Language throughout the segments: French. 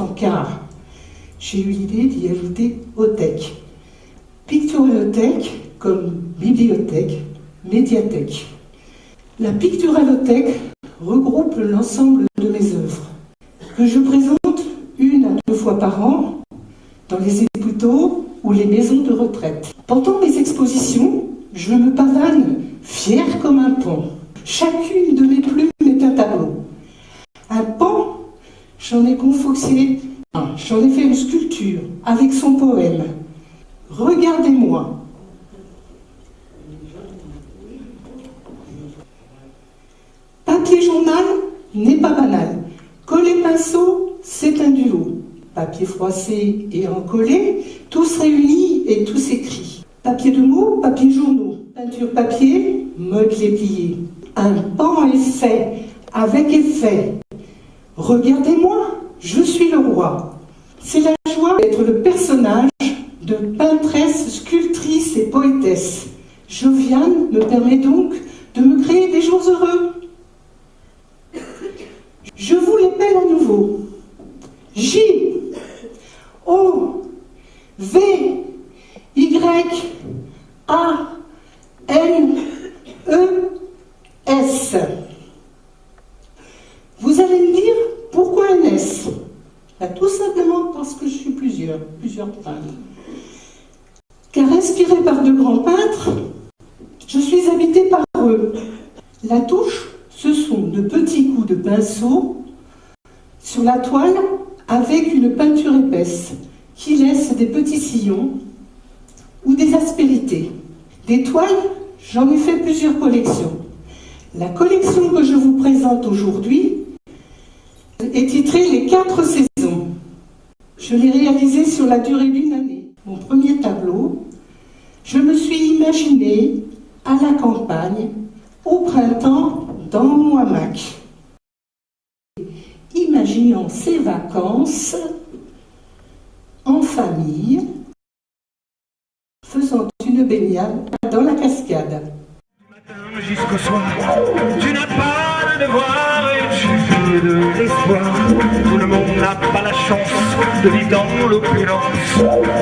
encart. J'ai eu l'idée d'y ajouter othèque. Picturalothèque comme bibliothèque, médiathèque. La picturalothèque regroupe l'ensemble de mes œuvres, que je présente 1 à 2 fois par an dans les hôpitaux ou les maisons de retraite. Pendant mes expositions, je me pavane, fière comme un pan. Chacune de mes plumes est un tableau. Un pan, j'en ai confoxé, j'en ai fait une sculpture avec son poème. Regardez-moi. Papier journal n'est pas banal. Coller pinceau, c'est un duo. Papier froissé et encollé, tous réunis et tous écrits. Papier de mots, papier journaux. Peinture papier, modelé plié. Un pan est fait, avec effet. Regardez-moi, je suis le roi. C'est la joie d'être le personnage de peintresse, sculptrice et poétesse. Joviane me permet donc de me créer des jours heureux. Je vous l'appelle à nouveau. J, O, V, Y, A, N, E, S. Vous allez me dire, pourquoi un S? Tout simplement parce que je suis plusieurs peintres. Car inspiré par de grands peintres, je suis habité par eux. La touche, ce sont de petits coups de pinceau sur la toile avec une peinture épaisse qui laisse des petits sillons ou des aspérités. Des toiles, j'en ai fait plusieurs collections. La collection que je vous présente aujourd'hui est titrée Les 4 saisons. Je l'ai réalisée sur la durée d'1 année. Mon premier tableau, je me suis imaginée à la campagne, au printemps, dans mon hamac, imaginant ses vacances en famille, faisant une baignade dans la cascade. Du matin jusqu'au soir, tu n'as pas de devoir et tu fais de l'espoir. Tout le monde n'a pas la chance de vivre dans l'opulence.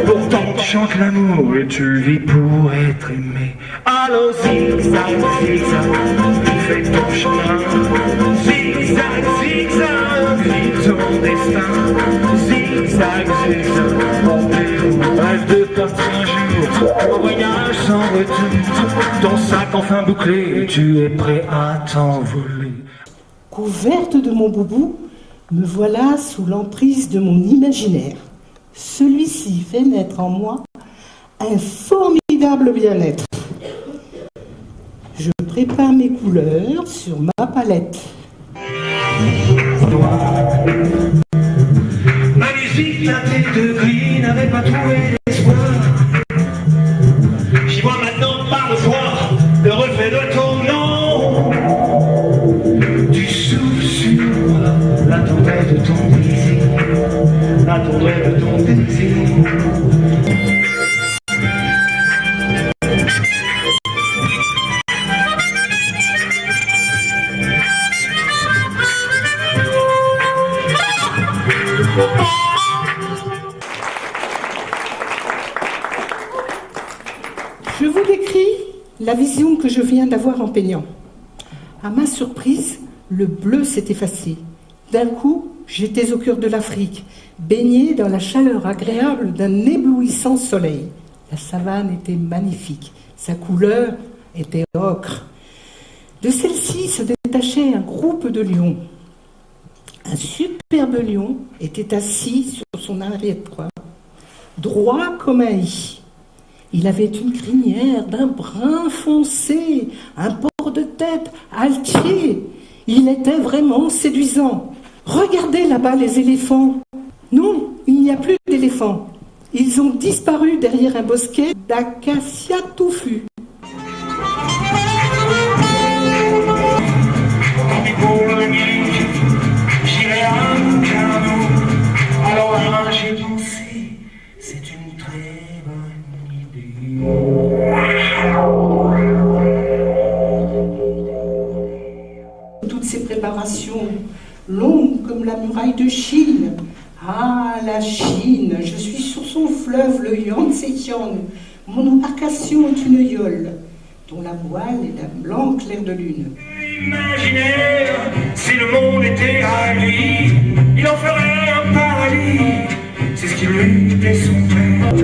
Pourtant tu chantes l'amour et tu vis pour être aimé. Alors zigzag, zigzag, fais ton chemin. Zigzag, zigzag, vis ton destin. Zigzag, zigzag, rendez-vous. Rêve de partir un jour, au voyage sans retour. Ton sac enfin bouclé, tu es prêt à t'envoler. Couverte de mon boubou, me voilà sous l'emprise de mon imaginaire. Celui-ci fait naître en moi un formidable bien-être. Je prépare mes couleurs sur ma palette. Ma musique teintée de gris n'avait pas trouvé d'espoir. J'y vois maintenant parfois le reflet de ton nom. Tu souffles sur moi la tendresse de ton désir, la tendresse de ton désir. Je vous décris la vision que je viens d'avoir en peignant. À ma surprise, le bleu s'est effacé. D'un coup, j'étais au cœur de l'Afrique, baignée dans la chaleur agréable d'un éblouissant soleil. La savane était magnifique, sa couleur était ocre. De celle-ci se détachait un groupe de lions. Un superbe lion était assis sur son arrière-train, droit comme un i. Il avait une crinière d'un brun foncé, un port de tête altier. Il était vraiment séduisant. Regardez là-bas les éléphants. Non, il n'y a plus d'éléphants. Ils ont disparu derrière un bosquet d'acacias touffus. J'irai à Locarno. Alors là, j'ai pensé, c'est une très bonne idée. Toutes ces préparations longues comme la muraille de Chine. Ah, la Chine, je suis sur son fleuve, le Yangtze-Kiang. Mon embarcation est une yole, dont la voile est d'un blanc clair de lune. Imaginaire, si le monde était à lui, il en ferait un paradis, c'est ce qui lui était son père.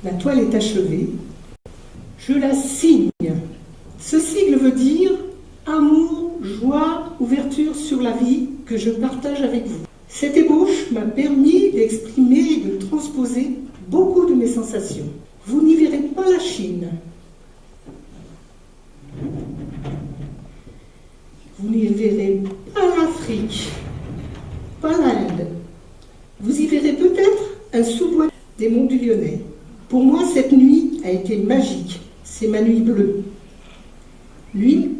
La toile est achevée. Je la signe. Ce sigle veut dire amour, joie, ouverture sur la vie que je partage avec vous. Cette ébauche m'a permis d'exprimer et de transposer beaucoup de mes sensations. Vous n'y verrez pas la Chine. Vous n'y verrez pas l'Afrique, pas l'Inde. Vous y verrez peut-être un sous-bois des monts du Lyonnais. Pour moi, cette nuit a été magique. C'est ma nuit bleue. Nuit,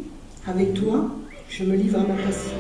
avec toi, je me livre à ma passion.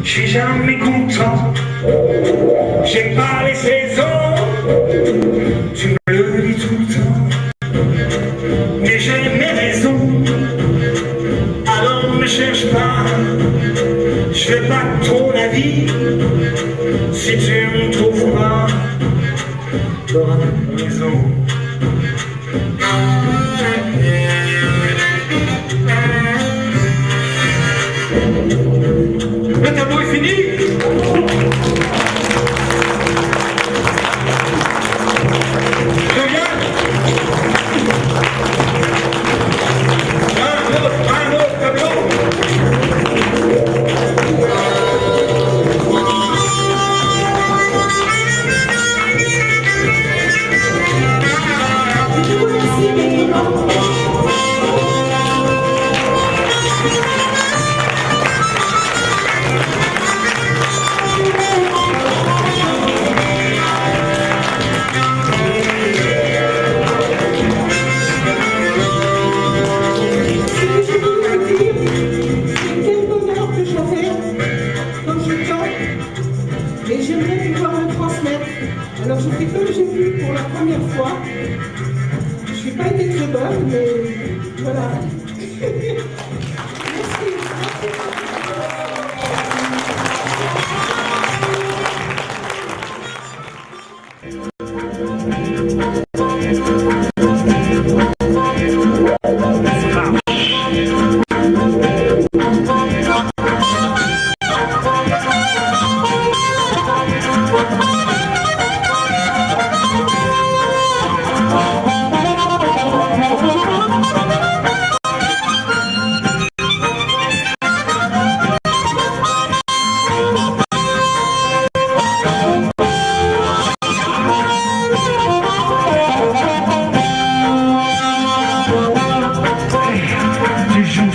Je suis jamais content, j'aime pas les saisons, tu me le dis tout le temps, mais j'ai mes raisons, alors ne cherche pas, je fais pas ton avis, si tu me trouves pas, t'auras raison. Le tableau est fini. Je viens. Un autre tableau. Et j'aimerais pouvoir le transmettre. Alors je fais comme j'ai vu pour la première fois. Je n'ai pas été très bonne, mais voilà. Merci.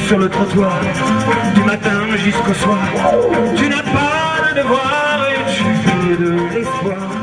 Sur le trottoir, du matin jusqu'au soir, tu n'as pas de devoir et tu veux de l'espoir.